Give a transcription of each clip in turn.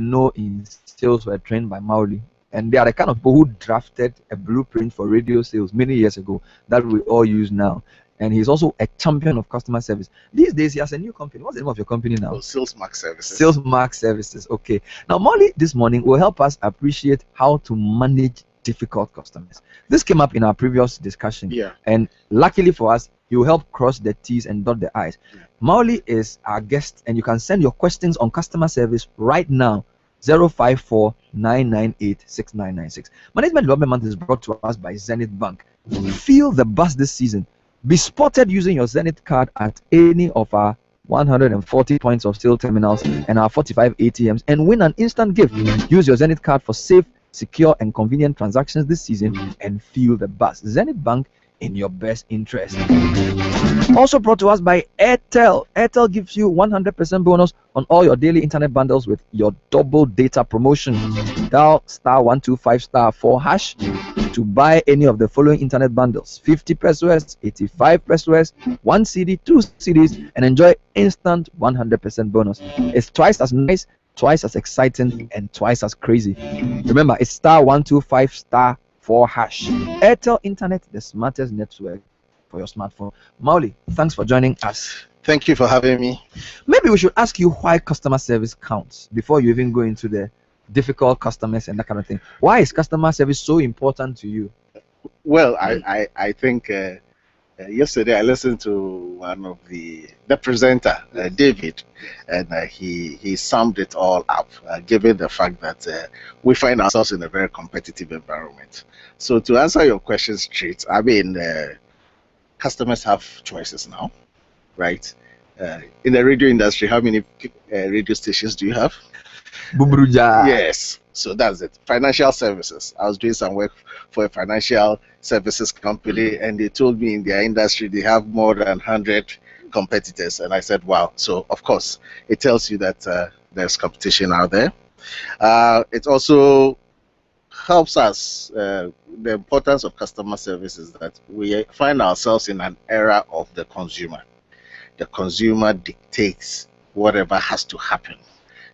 know in sales were trained by Mawuli. And they are the kind of people who drafted a blueprint for radio sales many years ago that we all use now. And he's also a champion of customer service. These days, he has a new company. What's the name of your company now? Salesmark Services. Salesmark Services. Okay. Now, Mawuli this morning will help us appreciate how to manage difficult customers. This came up in our previous discussion. Yeah. And luckily for us, you will help cross the T's and dot the I's. Yeah. Mawuli is our guest, and you can send your questions on customer service right now. 054-998-6996. Management Development Month is brought to us by Zenith Bank. Feel the buzz this season. Be spotted using your Zenith card at any of our 140 points of sale terminals and our 45 ATMs and win an instant gift. Use your Zenith card for safe, secure, and convenient transactions this season and feel the buzz. Zenith Bank, in your best interest. Also brought to us by Airtel. Airtel gives you 100% bonus on all your daily internet bundles with your double data promotion. Dial *125*4# to buy any of the following internet bundles: 50 pesos, 85 pesos, 1 CD, 2 CDs, and enjoy instant 100% bonus. It's twice as nice, twice as exciting, and twice as crazy. Remember, it's *125*4#. Airtel Internet, the smartest network for your smartphone. Mawuli, thanks for joining us. Thank you for having me. Maybe we should ask you why customer service counts before you even go into the difficult customers and that kind of thing. Why is customer service so important to you? Well, I think yesterday I listened to one of the presenter, David, and he summed it all up, given the fact that we find ourselves in a very competitive environment. So to answer your question straight, I mean, customers have choices now, right? In the radio industry, how many radio stations do you have? Bubruja. Yes, so that's it. Financial services. I was doing some work for a financial services company, and they told me in their industry they have more than 100 competitors, and I said, wow. So of course, it tells you that there's competition out there. It also helps us. The importance of customer service is that we find ourselves in an era of the consumer. The consumer dictates whatever has to happen.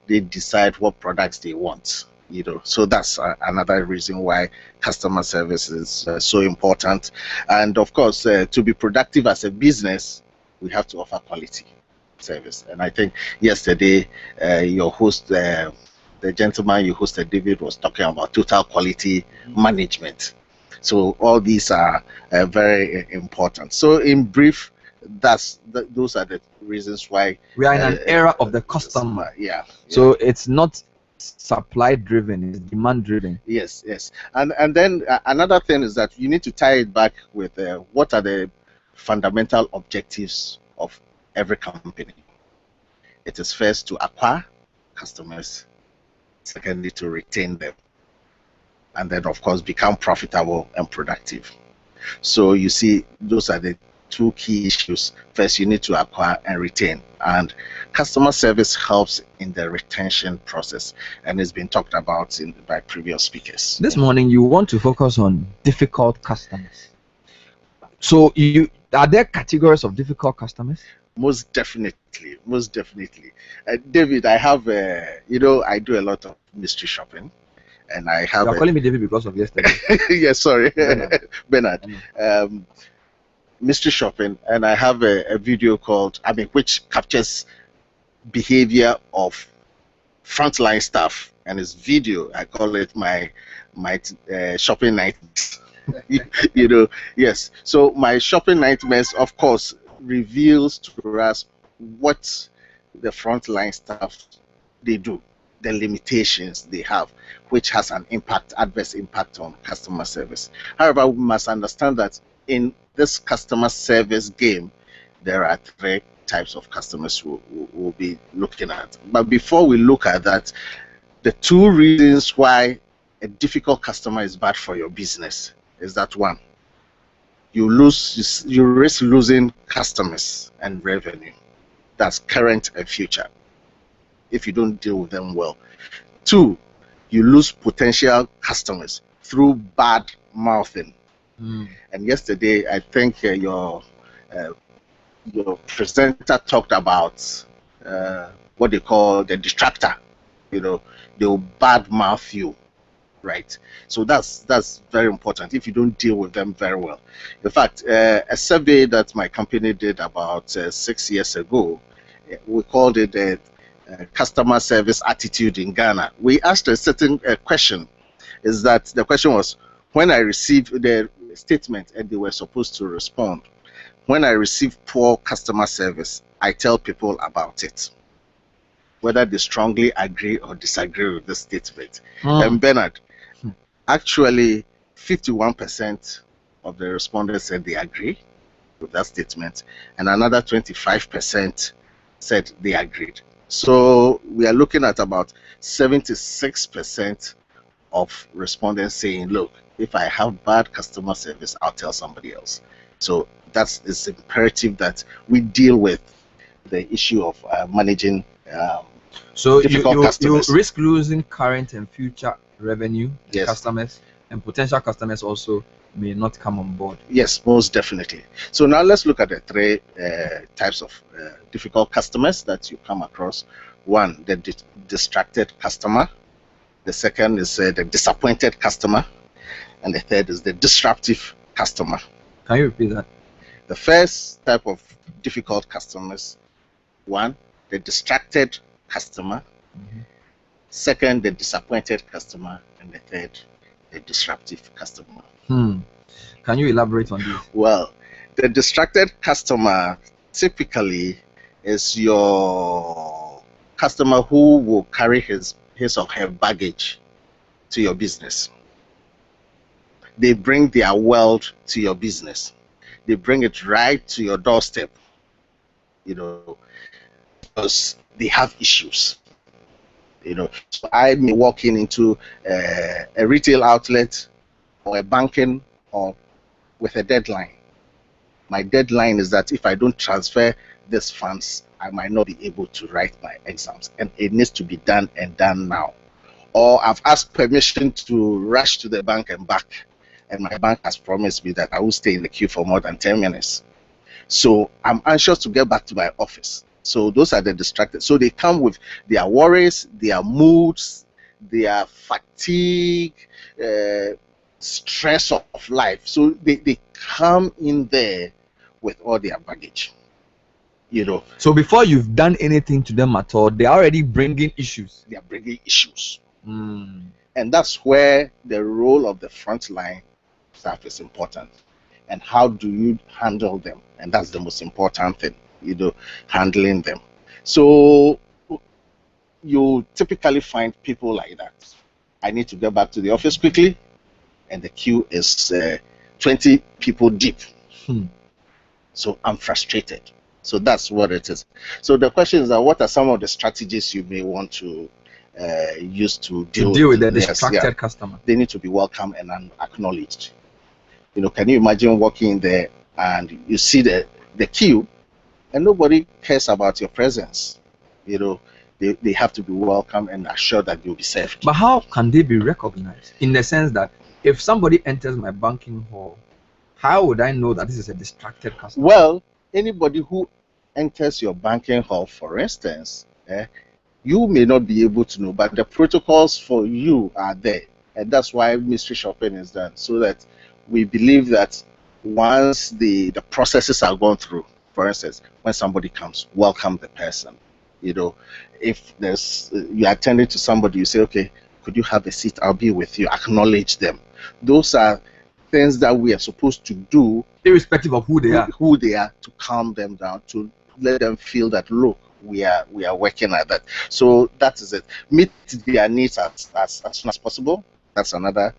They decide what products they want, you know. So that's another reason why customer service is so important. And of course, to be productive as a business, we have to offer quality service. And I think yesterday, your host, the gentleman you hosted, David, was talking about total quality management. So all these are very important. So in brief, those are the reasons why we are in an era of the customer. Yeah. So it's not supply driven, it's demand driven. Yes. And then another thing is that you need to tie it back with what are the fundamental objectives of every company. It is first to acquire customers, secondly to retain them, and then of course become profitable and productive. So you see, those are the two key issues. First, you need to acquire and retain, and customer service helps in the retention process, and it's been talked about by previous speakers. This morning you want to focus on difficult customers. So are there categories of difficult customers? Most definitely. David, I have I do a lot of mystery shopping, and I have. You're calling me David because of yesterday. Yes, sorry, Bernard. Mystery shopping, and I have a video called, which captures behavior of frontline staff, and it's video. I call it my shopping nightmares. Yes. So my shopping nightmares, of course, reveals to us what the frontline staff they do, the limitations they have, which has an adverse impact on customer service. However, we must understand that in this customer service game, there are three types of customers we'll be looking at. But before we look at that, the two reasons why a difficult customer is bad for your business is that one, you risk losing customers and revenue. That's current and future if you don't deal with them well. Two, you lose potential customers through bad mouthing. And yesterday, I think your presenter talked about what they call the distractor. they will badmouth you, right? So that's very important if you don't deal with them very well. In fact, a survey that my company did about 6 years ago, we called it customer service attitude in Ghana. We asked a certain question. Is that the question was, when I received the statement and they were supposed to respond, when I receive poor customer service, I tell people about it, whether they strongly agree or disagree with the statement. And Bernard, actually 51% of the respondents said they agree with that statement, and another 25% said they agreed. So we are looking at about 76% of respondents saying, look, if I have bad customer service, I'll tell somebody else. So it's imperative that we deal with the issue of managing so difficult customers. You risk losing current and future revenue, yes. Customers, and potential customers also may not come on board. Yes, most definitely. So now let's look at the three types of difficult customers that you come across. One, the distracted customer. The second is the disappointed customer. And the third is the disruptive customer. Can you repeat that? The first type of difficult customers, one, the distracted customer. Second, the disappointed customer. And the third, the disruptive customer. Can you elaborate on this? Well, the distracted customer typically is your customer who will carry his or her baggage to your business. They bring their world to your business. They bring it right to your doorstep, because they have issues. So I may walk into a retail outlet or a banking or with a deadline. My deadline is that if I don't transfer these funds, I might not be able to write my exams, and it needs to be done and done now. Or I've asked permission to rush to the bank and back, and my bank has promised me that I will stay in the queue for more than 10 minutes. So I'm anxious to get back to my office. So those are the distracted. So they come with their worries, their moods, their fatigue, stress of life. So they come in there with all their baggage. So before you've done anything to them at all, they're already bringing issues. They are bringing issues. And that's where the role of the frontline staff is important. And how do you handle them? And that's the most important thing, handling them. So you typically find people like that. I need to get back to the office quickly, and the queue is 20 people deep. So I'm frustrated. So that's what it is. So the question is that what are some of the strategies you may want to use to deal with the distracted customer? They need to be welcome and acknowledged. Can you imagine walking there and you see the queue and nobody cares about your presence? They have to be welcome and assured that you'll be served. But how can they be recognized? In the sense that if somebody enters my banking hall, how would I know that this is a distracted customer? Well, anybody who enters your banking hall, for instance, you may not be able to know, but the protocols for you are there. And that's why mystery shopping is done, so that we believe that once the processes are gone through, for instance, when somebody comes, welcome the person. If you're attending to somebody, you say, okay, could you have a seat? I'll be with you. Acknowledge them. Those are things that we are supposed to do, irrespective of who they are, to calm them down, to let them feel that, look, we are working at that. So that is it. Meet their needs as soon as possible. That's another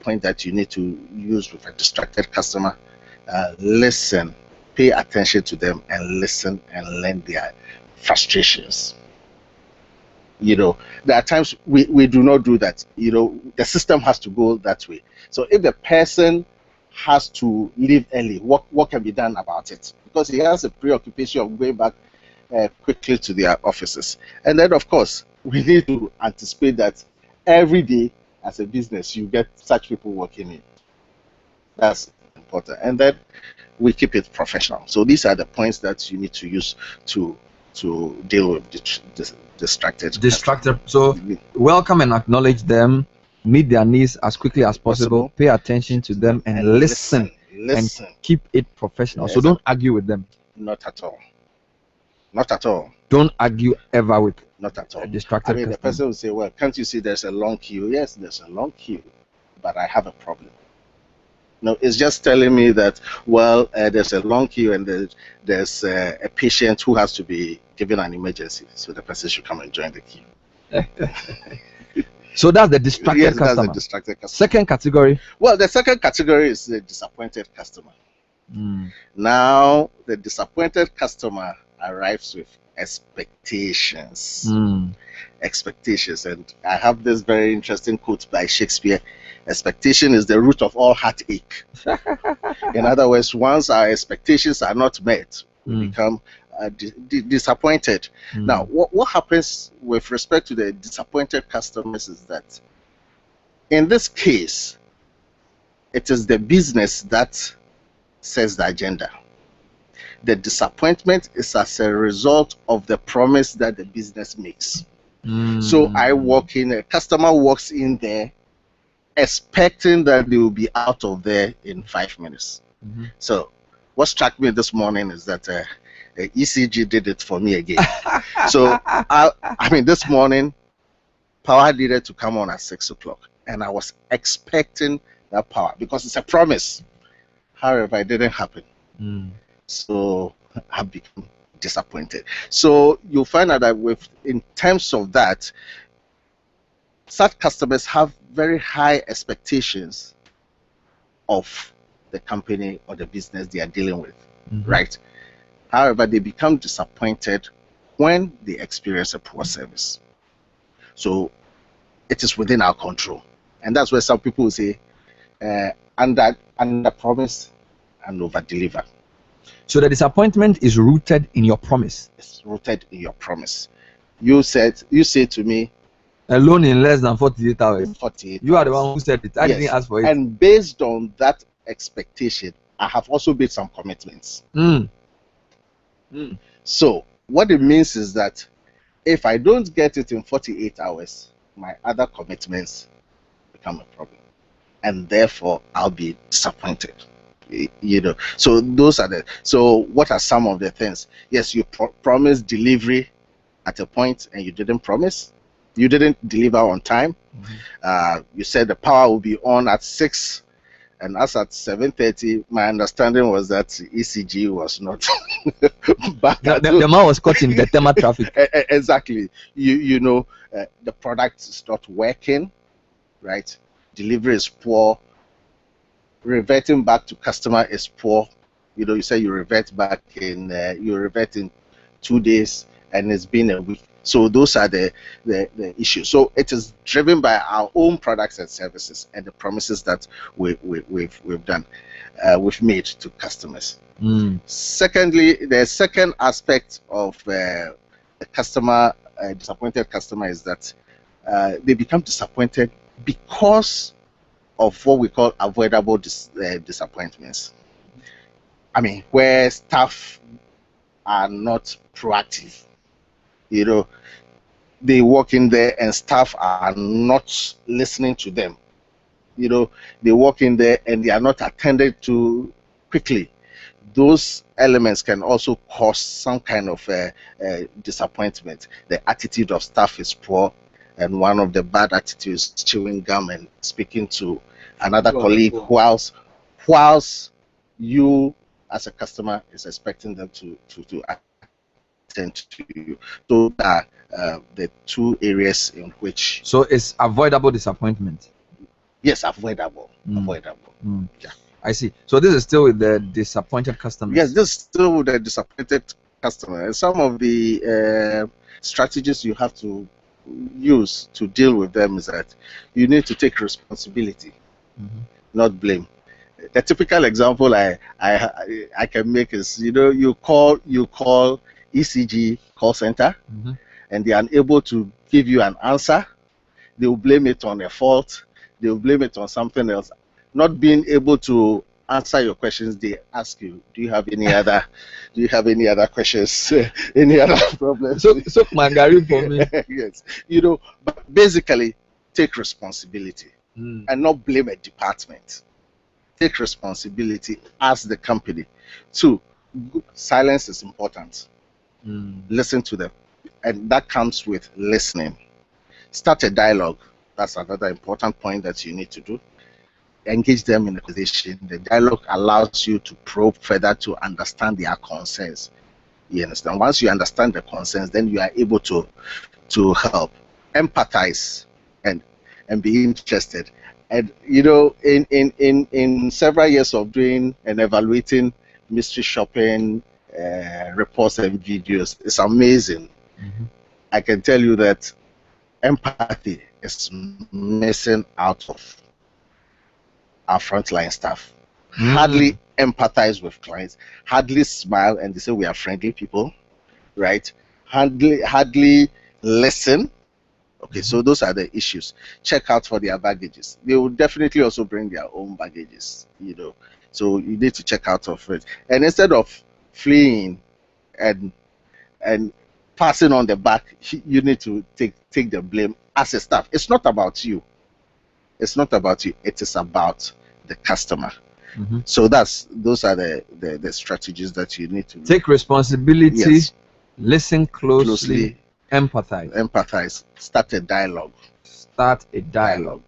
point that you need to use with a distracted customer. Listen, pay attention to them, and listen and learn their frustrations. There are times we do not do that. The system has to go that way. So if the person has to leave early, what can be done about it? Because he has a preoccupation of going back quickly to their offices. And then, of course, we need to anticipate that every day as a business, you get such people working in. That's important. And then we keep it professional. So these are the points that you need to use to to deal with distracted. So welcome and acknowledge them, meet their needs as quickly as possible, pay attention to them, and listen. And keep it professional. So don't argue with them. Not at all. Not at all. Don't argue ever with not at all. A distracted I mean, the person will say, well, can't you see there's a long queue? Yes, there's a long queue, but I have a problem. No, it's just telling me that, well, there's a long queue and there's a patient who has to be given an emergency, so the person should come and join the queue. So that's the distracted customer. That's the distracted customer. Second category? Well, the second category is the disappointed customer. Now, the disappointed customer arrives with expectations. Expectations. And I have this very interesting quote by Shakespeare. Expectation is the root of all heartache. In other words, once our expectations are not met, we become disappointed. Now, what happens with respect to the disappointed customers is that in this case, it is the business that sets the agenda. The disappointment is as a result of the promise that the business makes. So I walk in, a customer walks in there expecting that they will be out of there in 5 minutes. So what struck me this morning is that ECG did it for me again. So I mean, this morning power needed to come on at 6 o'clock, and I was expecting that power because it's a promise. However, it didn't happen. So I've become disappointed. So you'll find out that in terms of that, such customers have very high expectations of the company or the business they are dealing with, right? However, they become disappointed when they experience a poor service. So it is within our control. And that's where some people will say, under promise and over deliver. So the disappointment is rooted in your promise. It's rooted in your promise. You say to me, alone in less than 48 hours. 48 you are the one who said it. I didn't ask for it. And based on that expectation, I have also made some commitments. So what it means is that if I don't get it in 48 hours, my other commitments become a problem, and therefore I'll be disappointed. You know, so those are so what are some of the things? Yes, you promised delivery at a point and you didn't deliver on time. You said the power will be on at 6, and as at 7:30, my understanding was that ECG was not back. The man was caught in the Tema traffic. Exactly. You know, the product is not working, right? Delivery is poor. Reverting back to customer is poor. You know, you say you revert in 2 days, and it's been a week. So those are the issues. So it is driven by our own products and services and the promises that we've made to customers. Secondly, the second aspect of a disappointed customer is that they become disappointed because of what we call avoidable disappointments. I mean, where staff are not proactive. You know, they walk in there and staff are not listening to them. You know, they walk in there and they are not attended to quickly. Those elements can also cause some kind of disappointment. The attitude of staff is poor, and one of the bad attitudes is chewing gum and speaking to another colleague whilst you as a customer is expecting them to attend to you. So that the two areas in which... So it's avoidable disappointment. Yes, avoidable. Yeah. I see. So this is still with the disappointed customers. Yes, this is still with the disappointed customer. And some of the strategies you have to use to deal with them is that you need to take responsibility, not blame. The typical example I can make is, you know, you call ECG call center, and they are unable to give you an answer. They will blame it on a fault. They will blame it on something else. Not being able to answer your questions, they ask you, do you have any other questions? Any other problems? So Mangari for me. Yes. But basically take responsibility and not blame a department. Take responsibility as the company. 2, silence is important. Listen to them, and that comes with listening. Start a dialogue. That's another important point that you need to do. Engage them in a conversation. The dialogue allows you to probe further to understand their concerns. You understand? Once you understand the concerns, then you are able to help, empathize, and be interested. And in several years of doing and evaluating mystery shopping reports and videos, it's amazing. I can tell you that empathy is missing out of our frontline staff. Hardly empathize with clients, hardly smile, and they say we are friendly people, right? Hardly listen. Okay, so those are the issues. Check out for their baggages. They will definitely also bring their own baggages, so you need to check out of it. And instead of fleeing and passing on the back, you need to take the blame as a staff. It's not about you. It's not about you. It is about the customer. So those are the strategies that you need to take responsibility. Yes. Listen closely. Empathize. Start a dialogue.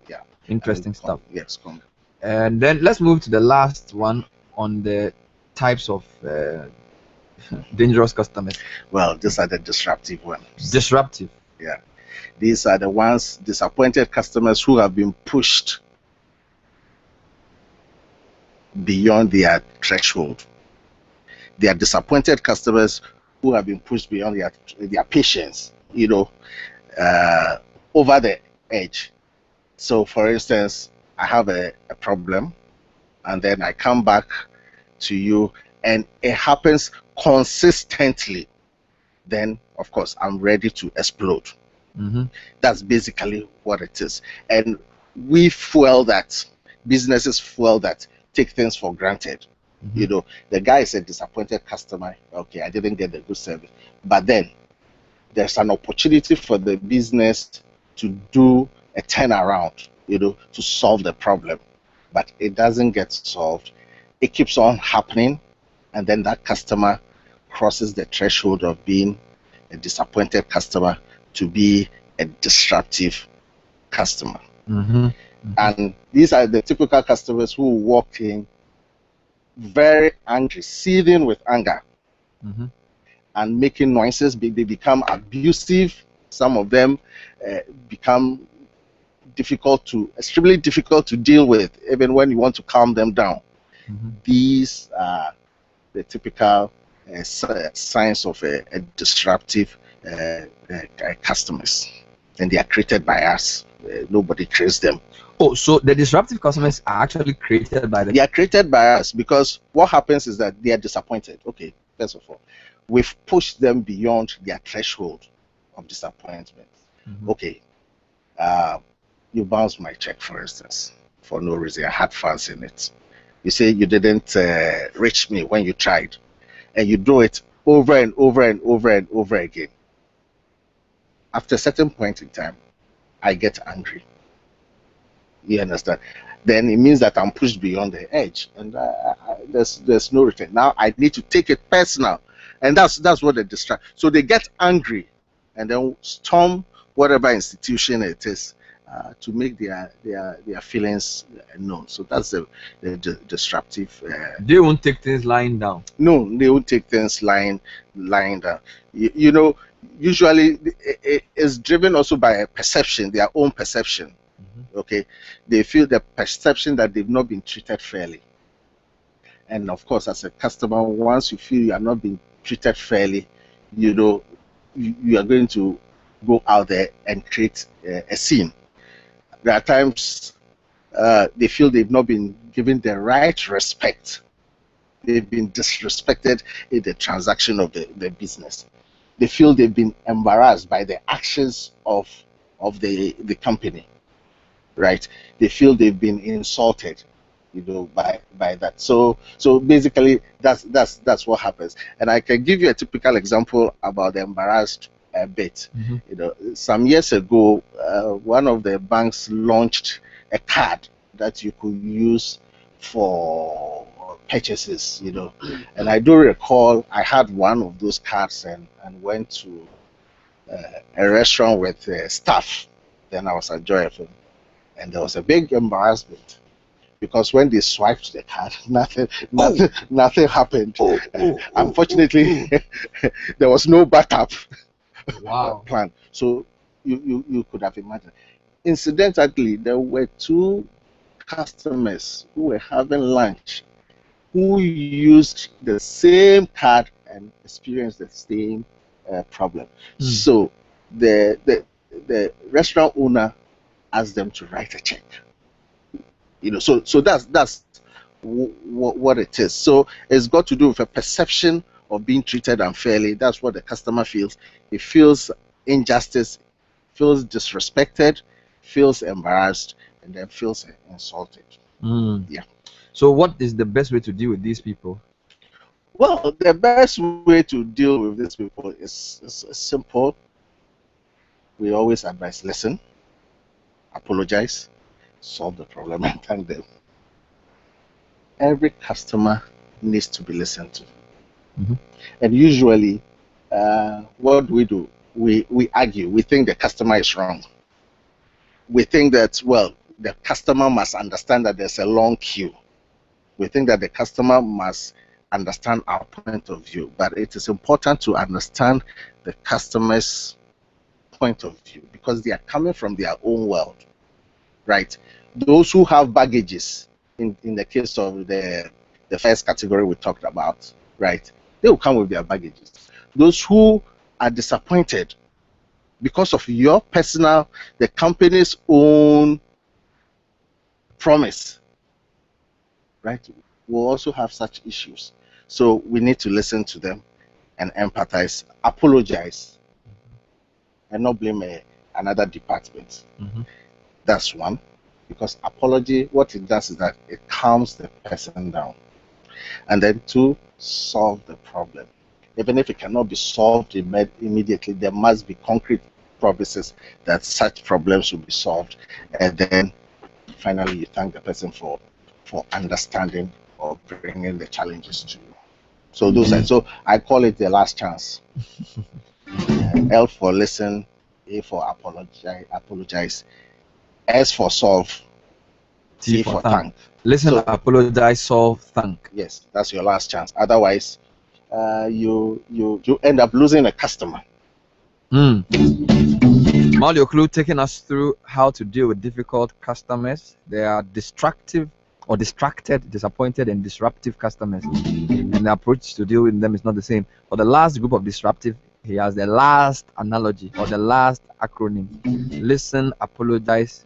Yeah. Interesting stuff. Yes. And then let's move to the last one on the types of dangerous customers. Well, these are the disruptive ones. Disruptive. Yeah. These are the ones, disappointed customers who have been pushed beyond their threshold. They are disappointed customers who have been pushed beyond their patience, over the edge. So, for instance, I have a problem, and then I come back to you, and it happens consistently. Then, of course, I'm ready to explode. That's basically what it is. And businesses fuel that, take things for granted. The guy is a disappointed customer. Okay, I didn't get the good service. But then there's an opportunity for the business to do a turnaround, to solve the problem. But it doesn't get solved. It keeps on happening. And then that customer crosses the threshold of being a disappointed customer to be a disruptive customer. And these are the typical customers who walk in very angry, seething with anger, and making noises. They become abusive. Some of them become extremely difficult to deal with, even when you want to calm them down. These are the typical signs of a disruptive customers, and they are created by us. Nobody creates them. Oh, so the disruptive customers are actually created by They are created by us, because what happens is that they are disappointed. Okay, first of all, we've pushed them beyond their threshold of disappointment. Okay, you bounced my check, for instance, for no reason. I had funds in it. You say you didn't reach me when you tried, and you do it over and over and over and over again. After a certain point in time, I get angry. You understand? Then it means that I'm pushed beyond the edge, and there's no return. Now I need to take it personal, and that's what they distract. So they get angry, and then storm whatever institution it is to make their feelings known. So that's the disruptive. They won't take things lying down. No, they won't take things lying down. Usually it is driven also by a perception, their own perception. Okay, they feel the perception that they've not been treated fairly. And of course, as a customer, once you feel you are not being treated fairly, you are going to go out there and create a scene. There are times they feel they've not been given the right respect. They've been disrespected in the transaction of the business. They feel they've been embarrassed by the actions of the company. Right? They feel they've been insulted. by that. So basically that's what happens. And I can give you a typical example about the embarrassed bit. Some years ago, one of the banks launched a card that you could use for purchases, and I do recall I had one of those cards and went to a restaurant with staff. Then I was at Joy FM, and there was a big embarrassment because when they swiped the card, nothing happened. Unfortunately, there was no backup plan. So you could have imagined. Incidentally, there were two customers who were having lunch who used the same card and experienced the same problem. So the restaurant owner asked them to write a check. So that's what it is. So it's got to do with a perception of being treated unfairly. That's what the customer feels. He feels injustice, feels disrespected, feels embarrassed, and then feels insulted. Yeah. So what is the best way to deal with these people? Well, the best way to deal with these people is simple. We always advise: listen, apologize, solve the problem, and thank them. Every customer needs to be listened to. And usually, what we do, we argue. We think the customer is wrong. We think that, well, the customer must understand that there's a long queue. We think that the customer must understand our point of view, but it is important to understand the customer's point of view because they are coming from their own world, right? Those who have baggages, in the case of the first category we talked about, right? They will come with their baggages. Those who are disappointed because of your personal, the company's own promise, right, will also have such issues. So we need to listen to them and empathize, apologize, and not blame another department. That's one, because apology, what it does is that it calms the person down. And then two, solve the problem. Even if it cannot be solved immediately, there must be concrete promises that such problems will be solved. And then finally, you thank the person for understanding or bringing the challenges to you. So those are, so I call it the last chance. L for listen, A for apologize, S for solve, T for thank. Listen, so, apologize, solve, thank. Yes, that's your last chance. Otherwise, you end up losing a customer. Mawuli Ocloo taking us through how to deal with difficult customers. They are distracted, disappointed, and disruptive customers, and the approach to deal with them is not the same. For the last group of disruptive, he has the last analogy or the last acronym: listen, apologize,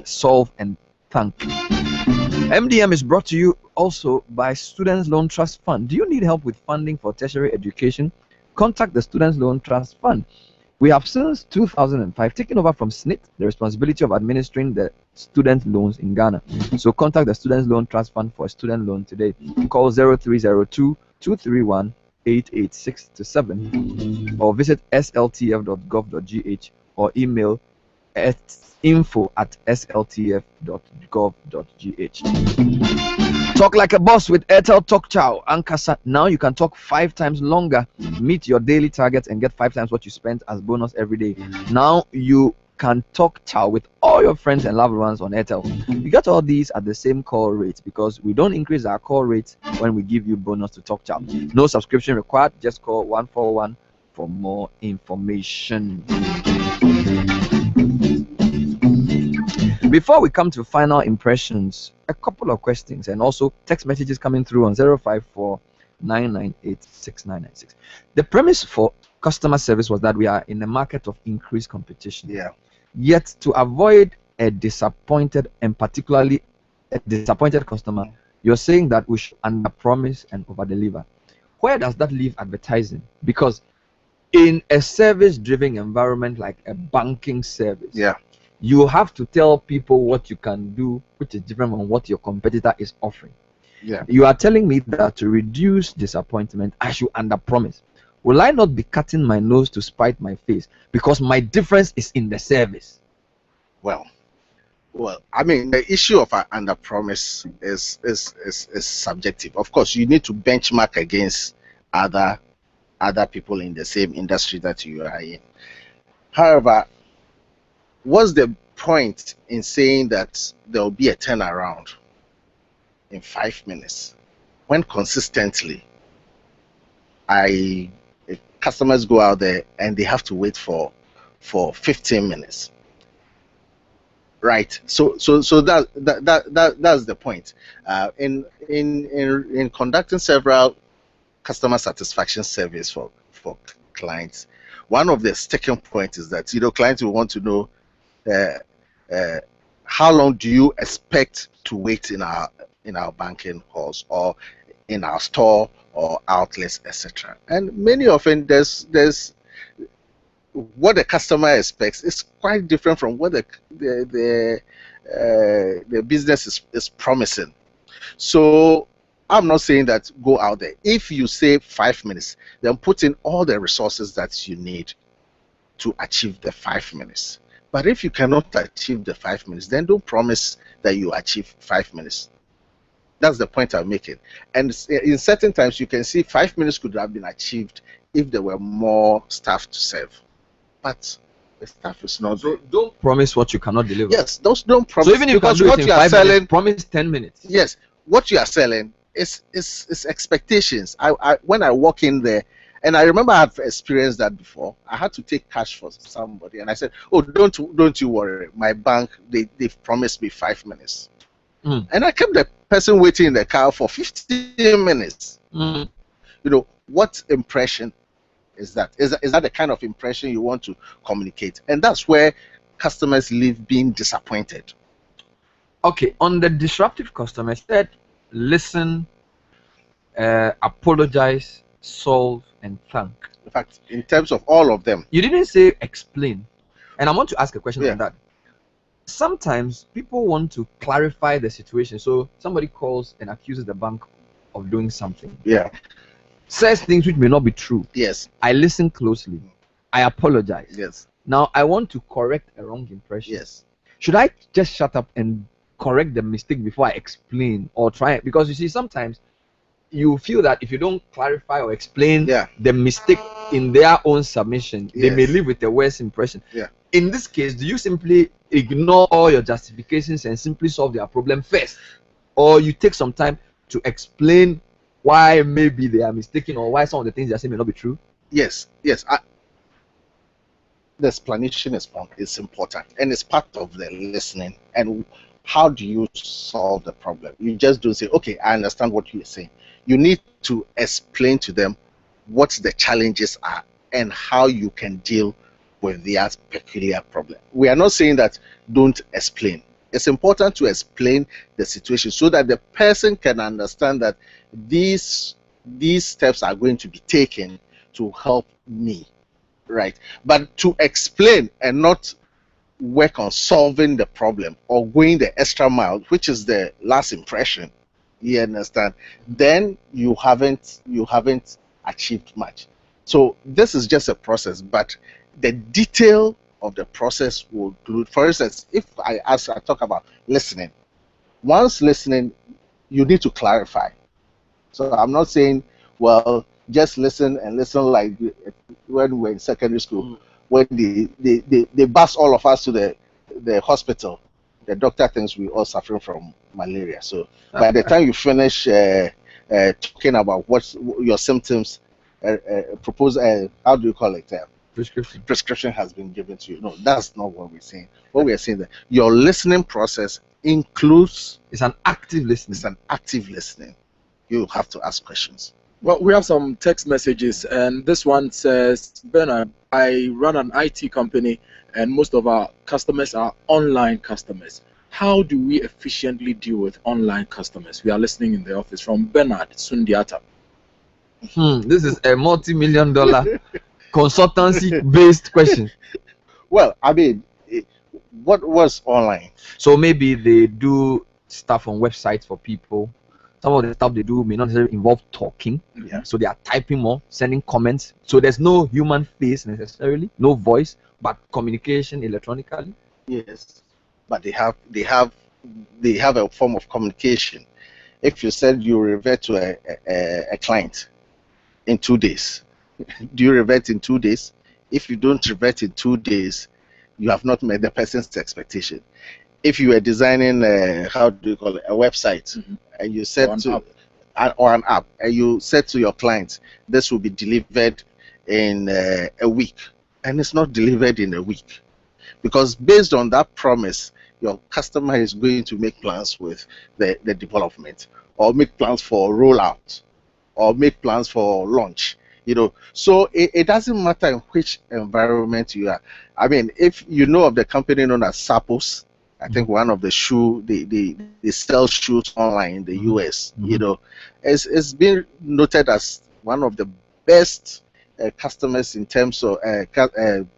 solve, and thank. MDM is brought to you also by Students Loan Trust Fund. Do you need help with funding for tertiary education? Contact the Students Loan Trust Fund. We have since 2005 taken over from SNIT the responsibility of administering the student loans in Ghana. So contact the Students Loan Trust Fund for a student loan today. Call 0302 231 88627 or visit sltf.gov.gh or email at info@sltf.gov.gh. Talk like a boss with Airtel Talk Chow. Ankasa. Now you can talk 5 times longer, meet your daily targets, and get 5 times what you spent as bonus every day. Now you can talk chow with all your friends and loved ones on Airtel. You get all these at the same call rate because we don't increase our call rates when we give you bonus to talk chow. No subscription required. Just call 141 for more information. Before we come to final impressions, a couple of questions and also text messages coming through on 054-998-6996. The premise for customer service was that we are in a market of increased competition. Yeah. Yet to avoid a disappointed and particularly a disappointed customer, you're saying that we should under-promise and over-deliver. Where does that leave advertising? Because in a service-driven environment like a banking service, yeah, you have to tell people what you can do, which is different from what your competitor is offering. Yeah. You are telling me that to reduce disappointment, I should underpromise. Will I not be cutting my nose to spite my face because my difference is in the service? Well, I mean, the issue of under promise is subjective. Of course, you need to benchmark against other people in the same industry that you are in. However, what's the point in saying that there will be a turnaround in 5 minutes when consistently customers go out there and they have to wait for 15 minutes? Right. So that's the point. In conducting several customer satisfaction surveys for clients, one of the sticking points is that clients will want to know how long do you expect to wait in our banking halls or in our store or outlets, etc. And many often there's what the customer expects is quite different from what the business is promising. So I'm not saying that go out there. If you say 5 minutes, then put in all the resources that you need to achieve the 5 minutes. But if you cannot achieve the 5 minutes, then don't promise that you achieve 5 minutes. That's the point I'm making. And in certain times, you can see 5 minutes could have been achieved if there were more staff to serve. But the staff is not. So don't promise what you cannot deliver. Yes, don't promise. So even if you can do it in 5 minutes, promise 10 minutes. Yes, what you are selling is expectations. When I walk in there, and I remember I've experienced that before. I had to take cash for somebody, and I said, "Oh, don't you worry. My bank they've promised me 5 minutes." And I kept the person waiting in the car for 15 minutes. What impression is that? Is that the kind of impression you want to communicate? And that's where customers leave being disappointed. Okay, on the disruptive customer, said listen, apologize, solve, and thank. In fact, in terms of all of them, you didn't say explain. And I want to ask a question Yeah. on that. Sometimes people want to clarify the situation. So somebody calls and accuses the bank of doing something, yeah, says things which may not be true. yes, I listen closely. I apologize. yes, Now I want to correct a wrong impression. yes, Should I just shut up and correct the mistake before I explain or try? Because you see, sometimes you feel that if you don't clarify or explain yeah, the mistake in their own submission, they may Yes. leave with a worse impression. Yeah. In this case, do you simply ignore all your justifications and simply solve their problem first? Or you take some time to explain why maybe they are mistaken or why some of the things they are saying may not be true? yes. The explanation is important, and it's part of the listening. And how do you solve the problem? You just don't say, "Okay, I understand what you're saying." You need to explain to them what the challenges are and how you can deal with their peculiar problem. We are not saying that don't explain. It's important to explain the situation so that the person can understand that these steps are going to be taken to help me, right? But to explain and not work on solving the problem or going the extra mile, which is the last impression, you understand, then you haven't achieved much. So this is just a process, but the detail of the process will include, for instance, if I talk about listening. Once listening, you need to clarify. So I'm not saying, well, just listen and listen like when we were in secondary school, when they bus all of us to the hospital. The doctor thinks we all suffering from malaria. So by the time you finish talking about what's your symptoms, propose how do you call it? Prescription has been given to you. No, that's not what we're saying. What we are saying that your listening process includes It's an active listening. it's an active listening. You have to ask questions. Well, we have some text messages, and this one says, Bernard, I run an IT company, and most of our customers are online customers. How do we efficiently deal with online customers? We are listening in the office from Bernard Sundiata. This is a multi-million-dollar consultancy-based question. Well, I mean, What was online? So maybe they do stuff on websites for people. Some of the stuff they do may not necessarily involve talking. Yeah. So they are typing more, sending comments. So there's no human face necessarily, no voice, but communication electronically. Yes, but they have a form of communication. If you said you revert to a client in 2 days, do you revert in 2 days? If you don't revert in 2 days, you have not met the person's expectation. If you were designing how do you call it, a website, and you said or an app, and you said to your client, this will be delivered in a week, and it's not delivered in a week, because based on that promise, your customer is going to make plans with the development, or make plans for rollout, or make plans for launch. So it doesn't matter in which environment you are. I mean, if you know of the company known as Sapos, I think one of the they sell shoes online in the US. It's been noted as one of the best customers in terms of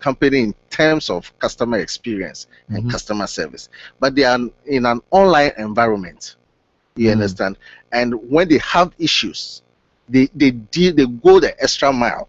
company in terms of customer experience and customer service. But they are in an online environment. You understand? And when they have issues, they go the extra mile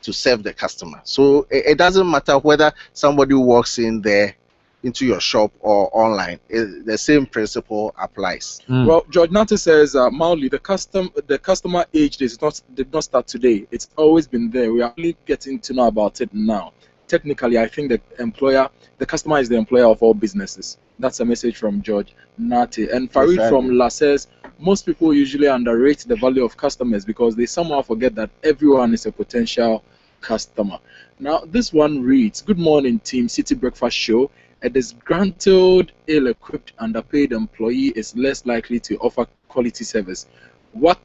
to serve the customer. So it doesn't matter whether somebody walks in there into your shop or online. The same principle applies. Well, George Nante says, Mawuli, the customer age did not start today. It's always been there. We are only getting to know about it now. Technically, I think the customer is the employer of all businesses. That's a message from George Nate. And Farid from La says, most people usually underrate the value of customers because they somehow forget that everyone is a potential customer. Now, this one reads, good morning, team City Breakfast Show. A disgruntled, ill-equipped, underpaid employee is less likely to offer quality service. What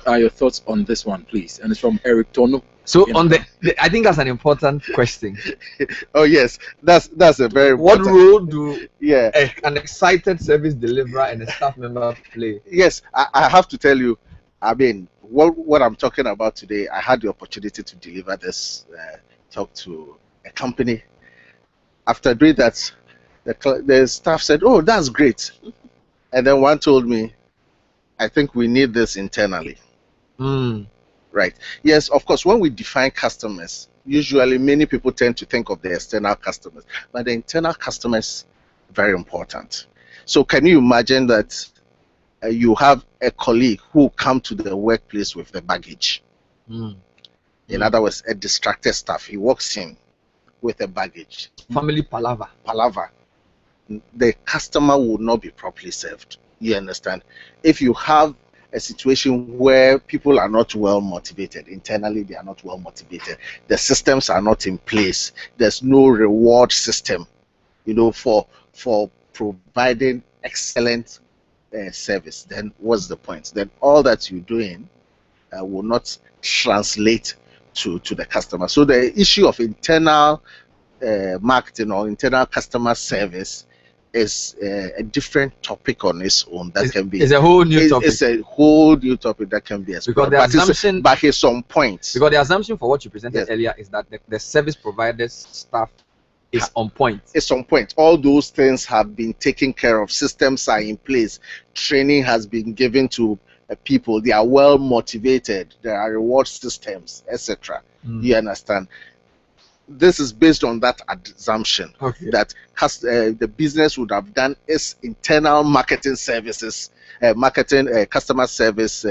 are your thoughts on this one, please? And it's from Eric Tono. So I think that's an important question. Oh yes, that's a very important. What role do an excited service deliverer and a staff member play? Yes, I have to tell you, I mean, what I'm talking about today, I had the opportunity to deliver this talk to a company. After doing that, the staff said, oh, that's great. And then one told me, I think we need this internally. Right. Yes, of course, when we define customers, usually many people tend to think of the external customers, but the internal customers very important. So can you imagine that you have a colleague who come to the workplace with the baggage? In other words, a distracted staff. He walks in with a baggage. Family palaver. The customer will not be properly served. You understand? If you have a situation where people are not well motivated, internally they are not well motivated, the systems are not in place, there's no reward system, for providing excellent service, then what's the point? Then all that you're doing will not translate to the customer. So the issue of internal marketing or internal customer service is a different topic on its own. It's a whole new topic. It's a whole new topic that can be explored. Because the assumption, but here's some points. Because the assumption for what you presented earlier is that the service providers staff is on point. It's on point. All those things have been taken care of. Systems are in place. Training has been given to people. They are well motivated. There are reward systems, etc. You understand? This is based on that assumption that the business would have done its internal marketing services, customer service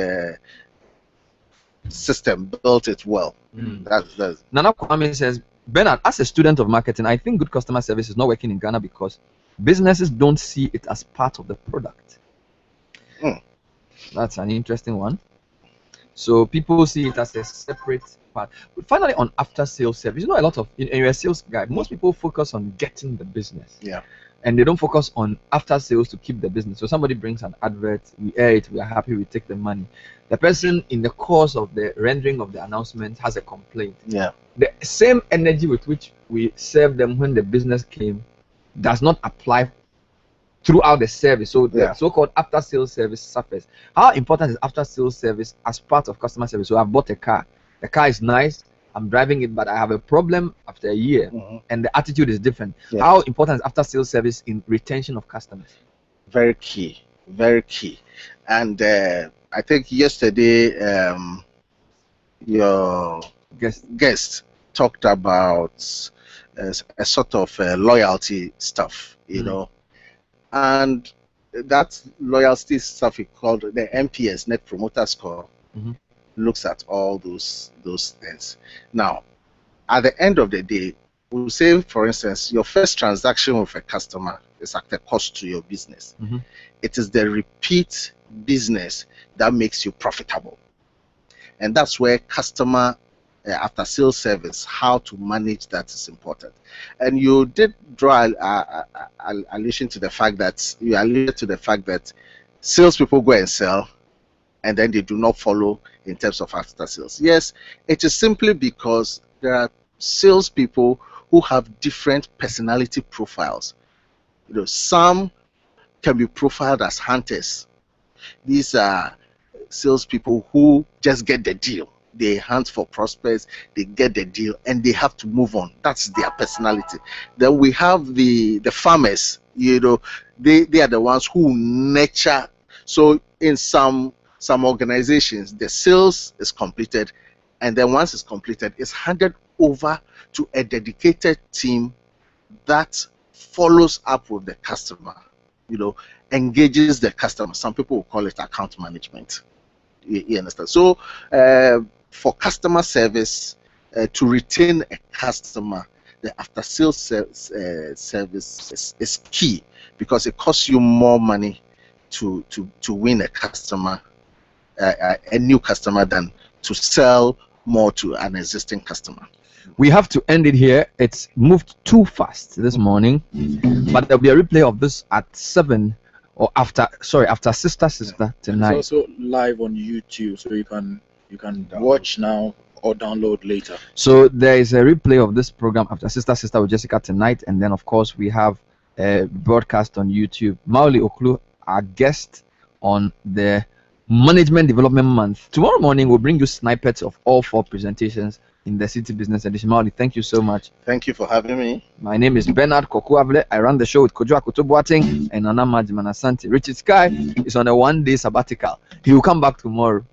system, built it well. That's Nana Kwame says, Bernard, as a student of marketing, I think good customer service is not working in Ghana because businesses don't see it as part of the product. That's an interesting one. So people see it as a separate part. But finally, on after-sales service, a lot of, you're a sales guy, most people focus on getting the business. Yeah. And they don't focus on after-sales to keep the business. So somebody brings an advert, we air it, we are happy, we take the money. The person in the course of the rendering of the announcement has a complaint. Yeah. The same energy with which we served them when the business came does not apply throughout the service. So the so-called after-sales service suffers. How important is after-sales service as part of customer service? So I've bought a car. The car is nice. I'm driving it, but I have a problem after a year, and the attitude is different. Yes. How important is after sales service in retention of customers? Very key, very key. And I think yesterday your guest talked about a sort of loyalty stuff, you know, and that loyalty stuff we called the NPS, Net Promoter Score, looks at all those things. Now, at the end of the day, we'll say, for instance, your first transaction with a customer is at a cost to your business. It is the repeat business that makes you profitable, and that's where customer after sales service, how to manage that is important. And you did draw allusion to the fact that you alluded to the fact that salespeople go and sell, and then they do not follow in terms of after sales. Yes, it is simply because there are salespeople who have different personality profiles. You know, some can be profiled as hunters. These are salespeople who just get the deal. They hunt for prospects, they get the deal, and they have to move on. That's their personality. Then we have the farmers. You know, they are the ones who nurture. So in some organizations, the sales is completed, and then once it's completed, it's handed over to a dedicated team that follows up with the customer, you know, engages the customer. Some people will call it account management. You understand? So for customer service, to retain a customer, the after sales service is key, because it costs you more money to win a customer, a new customer, than to sell more to an existing customer. We have to end it here. It's moved too fast this morning, but there'll be a replay of this at 7 or after Sister tonight. It's also live on YouTube, so you can watch now or download later. So there is a replay of this program after Sister with Jessica tonight, and then of course we have a broadcast on YouTube. Mawuli Ocloo, our guest on the Management Development Month. Tomorrow morning we'll bring you snippets of all 4 presentations in the City Business Edition. Mawuli, thank you so much. Thank you for having me. My name is Bernard Kokuavle. I run the show with Kojo Akoto-Boateng and Nana Majiman Asante. Richard Sky is on a 1-day sabbatical. He will come back tomorrow.